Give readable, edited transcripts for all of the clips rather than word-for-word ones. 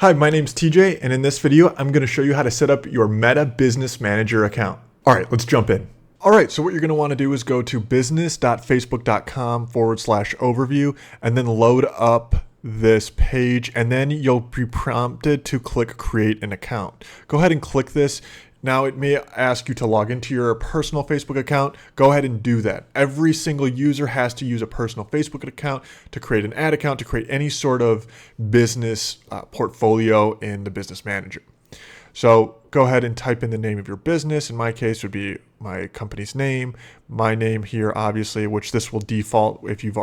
Hi, my name's TJ, and in this video, I'm going to show you how to set up your Meta Business Manager account. All right, let's jump in. All right, so what you're going to want to do is go to business.facebook.com/overview and then load up this page, and then you'll be prompted to click create an account. Go ahead and click this. Now it may ask you to log into your personal Facebook account. Go ahead and do that. Every single user has to use a personal Facebook account to create an ad account, to create any sort of business portfolio in the Business Manager. So go ahead and type in the name of your business. In my case, would be my company's name, my name here, obviously, which this will default if you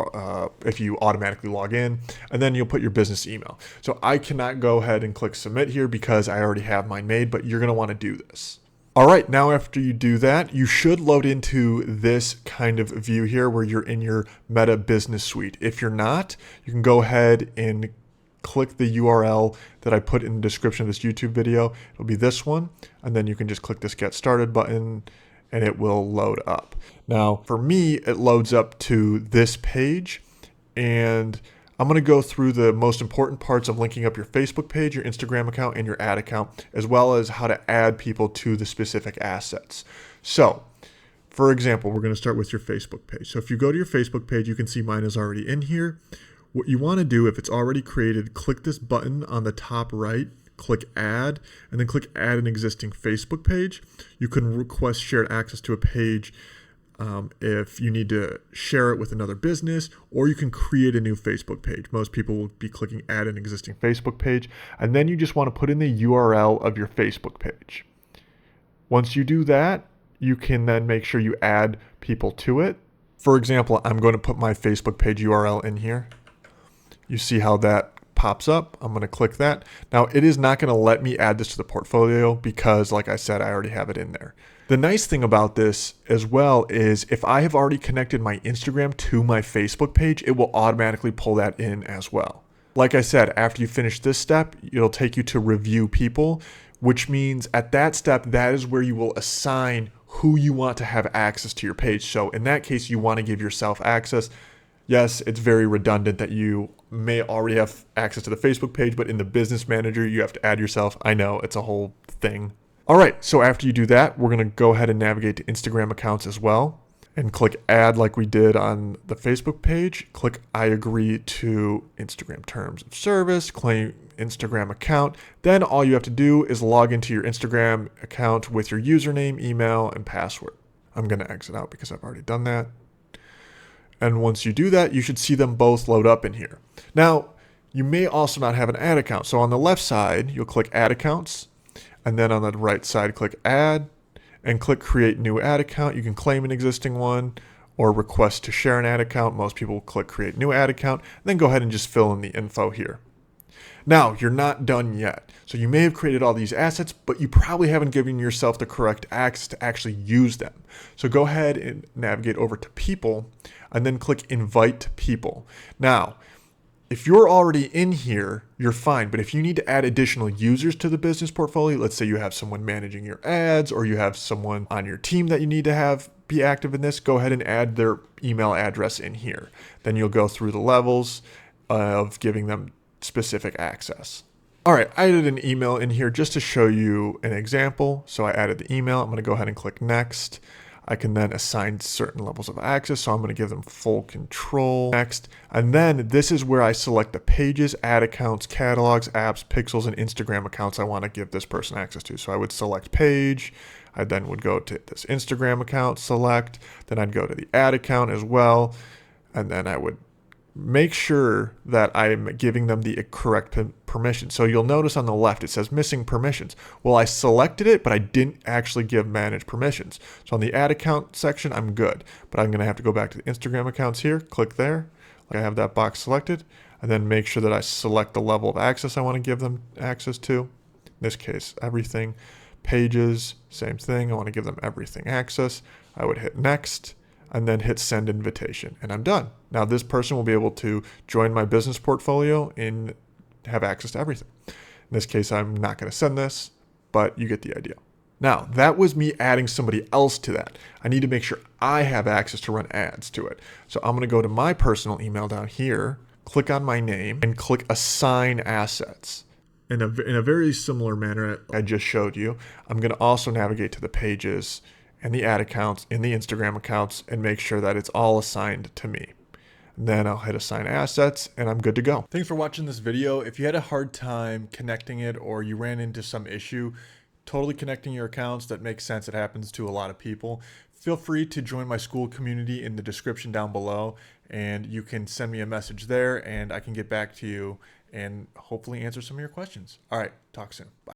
automatically log in, and then you'll put your business email. So I cannot go ahead and click submit here because I already have mine made, but you're going to want to do this. All right, now after you do that, you should load into this kind of view here where you're in your Meta Business Suite. If you're not, you can go ahead and click the URL that I put in the description of this YouTube video. It'll be this one, and then you can just click this Get Started button and it will load up. Now, for me, it loads up to this page, and I'm going to go through the most important parts of linking up your Facebook page, your Instagram account, and your ad account, as well as how to add people to the specific assets. So, for example, we're going to start with your Facebook page. So if you go to your Facebook page, you can see mine is already in here. What you want to do, if it's already created, click this button on the top right, click add, and then click add an existing Facebook page. You can request shared access to a page if you need to share it with another business, or you can create a new Facebook page. Most people will be clicking add an existing Facebook page, and then you just want to put in the URL of your Facebook page. Once you do that, you can then make sure you add people to it. For example, I'm going to put my Facebook page URL in here. You see how that pops up. I'm going to click that. Now, it is not going to let me add this to the portfolio because, like I said, I already have it in there. The nice thing about this as well is if I have already connected my Instagram to my Facebook page, it will automatically pull that in as well. Like I said, after you finish this step, it'll take you to review people, which means at that step, that is where you will assign who you want to have access to your page. So in that case, you want to give yourself access. Yes, it's very redundant that you may already have access to the Facebook page, but in the Business Manager, you have to add yourself. I know, it's a whole thing. All right, so after you do that, we're going to go ahead and navigate to Instagram accounts as well and click add like we did on the Facebook page. Click I agree to Instagram terms of service, claim Instagram account. Then all you have to do is log into your Instagram account with your username, email, and password. I'm going to exit out because I've already done that. And once you do that, you should see them both load up in here. Now, you may also not have an ad account. So on the left side, you'll click add accounts. And then on the right side, click add and click create new ad account. You can claim an existing one or request to share an ad account. Most people will click create new ad account. And then go ahead and just fill in the info here. Now, you're not done yet. So you may have created all these assets, but you probably haven't given yourself the correct access to actually use them. So go ahead and navigate over to people and then click invite people. Now, if you're already in here, you're fine. But if you need to add additional users to the business portfolio, let's say you have someone managing your ads or you have someone on your team that you need to have be active in this, go ahead and add their email address in here. Then you'll go through the levels of giving them specific access. All right, I added an email in here just to show you an example. So I added the email. I'm going to go ahead and click next. I can then assign certain levels of access. So I'm going to give them full control. Next. And then this is where I select the pages, ad accounts, catalogs, apps, pixels, and Instagram accounts I want to give this person access to. So I would select page. I then would go to this Instagram account, select. Then I'd go to the ad account as well. And then I would make sure that I'm giving them the correct permission. So you'll notice on the left, it says missing permissions. Well, I selected it, but I didn't actually give manage permissions. So on the ad account section, I'm good, but I'm going to have to go back to the Instagram accounts here, click there. I have that box selected, and then make sure that I select the level of access I want to give them access to. In this case, everything. Pages, same thing. I want to give them everything access. I would hit next and then hit send invitation, and I'm done. Now this person will be able to join my business portfolio and have access to everything. In this case, I'm not going to send this, but you get the idea. Now, that was me adding somebody else to that. I need to make sure I have access to run ads to it. So I'm going to go to my personal email down here, click on my name, and click assign assets. in a very similar manner I just showed you, I'm going to also navigate to the pages and the ad accounts in the Instagram accounts and make sure that it's all assigned to me. Then I'll hit assign assets and I'm good to go. Thanks for watching this video. If you had a hard time connecting it or you ran into some issue, totally connecting your accounts, that makes sense. It happens to a lot of people. Feel free to join my school community in the description down below, and you can send me a message there and I can get back to you and hopefully answer some of your questions. All right, talk soon. Bye.